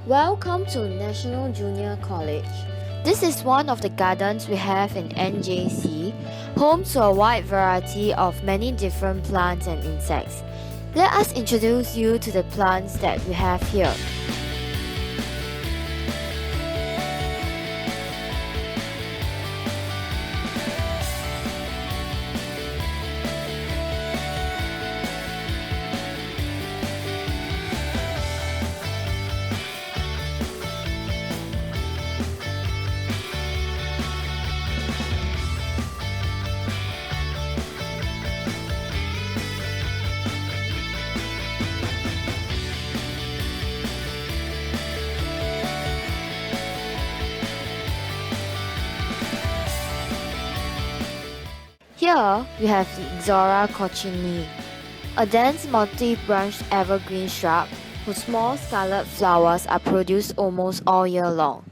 Welcome to National Junior College. This is one of the gardens we have in NJC, home to a wide variety of many different plants and insects. Let us introduce you to the plants that we have here. Here we have the Ixora cochini, a dense multi-branched evergreen shrub whose small scarlet flowers are produced almost all year long.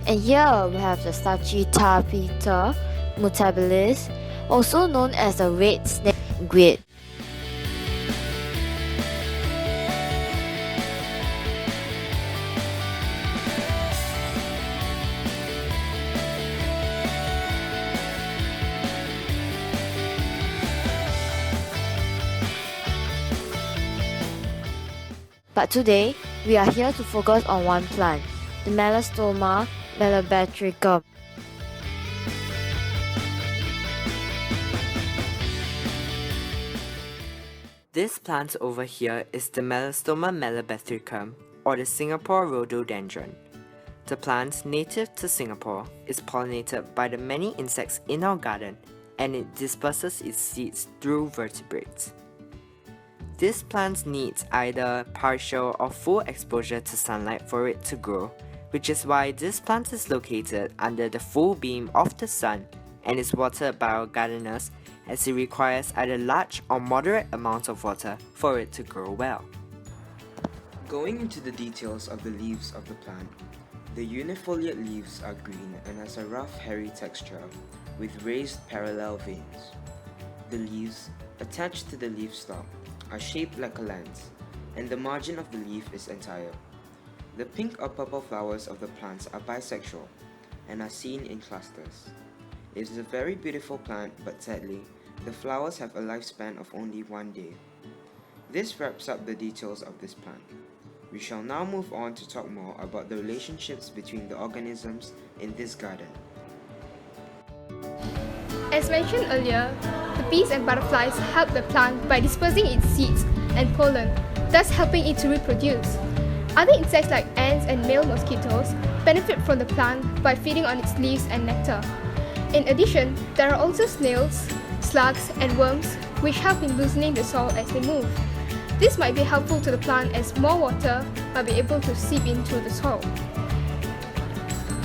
And here we have the Stachytapeta mutabilis, also known as the red snake squid. But today, we are here to focus on one plant, the Melastoma malabatricum. This plant over here is the Melastoma malabatricum, or the Singapore rhododendron. The plant, native to Singapore, is pollinated by the many insects in our garden, and it disperses its seeds through vertebrates. This plant needs either partial or full exposure to sunlight for it to grow, which is why this plant is located under the full beam of the sun and is watered by our gardeners, as it requires either large or moderate amounts of water for it to grow well. Going into the details of the leaves of the plant, the unifoliate leaves are green and has a rough hairy texture with raised parallel veins. The leaves, attached to the leaf stalk, are shaped like a lens, and the margin of the leaf is entire. The pink or purple flowers of the plants are bisexual and are seen in clusters. It is a very beautiful plant, but sadly, the flowers have a lifespan of only 1 day. This wraps up the details of this plant. We shall now move on to talk more about the relationships between the organisms in this garden. As mentioned earlier, the bees and butterflies help the plant by dispersing its seeds and pollen, thus helping it to reproduce. Other insects like ants and male mosquitoes benefit from the plant by feeding on its leaves and nectar. In addition, there are also snails, slugs, and worms which help in loosening the soil as they move. This might be helpful to the plant as more water might be able to seep into the soil.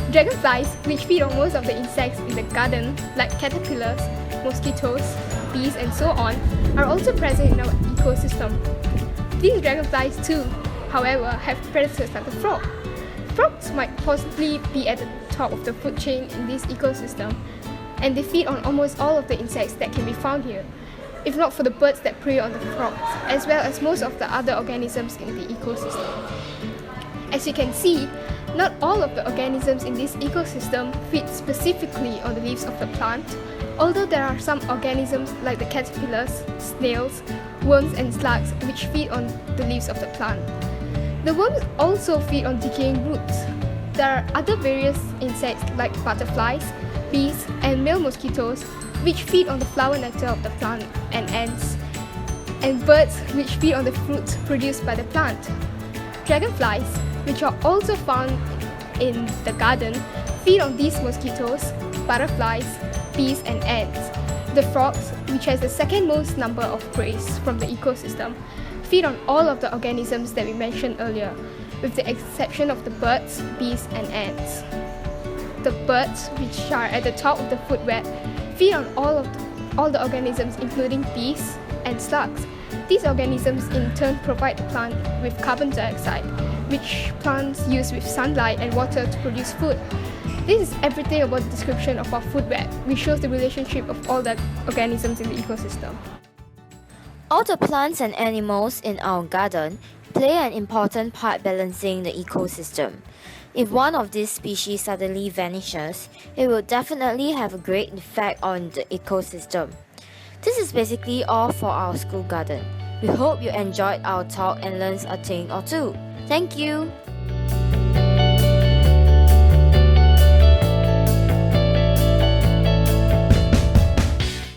Dragonflies, which feed on most of the insects in the garden, like caterpillars, mosquitoes, bees, and so on, are also present in our ecosystem. These dragonflies too, however, have predators like the frog. Frogs might possibly be at the top of the food chain in this ecosystem, and they feed on almost all of the insects that can be found here, if not for the birds that prey on the frogs, as well as most of the other organisms in the ecosystem. As you can see, not all of the organisms in this ecosystem feed specifically on the leaves of the plant, although there are some organisms like the caterpillars, snails, worms, and slugs which feed on the leaves of the plant. The worms also feed on decaying roots. There are other various insects like butterflies, bees, and male mosquitoes which feed on the flower nectar of the plant, and ants, and birds which feed on the fruits produced by the plant. Dragonflies, which are also found in the garden, feed on these mosquitoes, butterflies, bees, and ants. The frogs, which has the second most number of prey from the ecosystem, feed on all of the organisms that we mentioned earlier, with the exception of the birds, bees, and ants. The birds, which are at the top of the food web, feed on all the organisms including bees and slugs. These organisms in turn provide the plant with carbon dioxide, which plants use with sunlight and water to produce food. This is everything about the description of our food web, which shows the relationship of all the organisms in the ecosystem. All the plants and animals in our garden play an important part balancing the ecosystem. If one of these species suddenly vanishes, it will definitely have a great effect on the ecosystem. This is basically all for our school garden. We hope you enjoyed our talk and learned a thing or two. Thank you!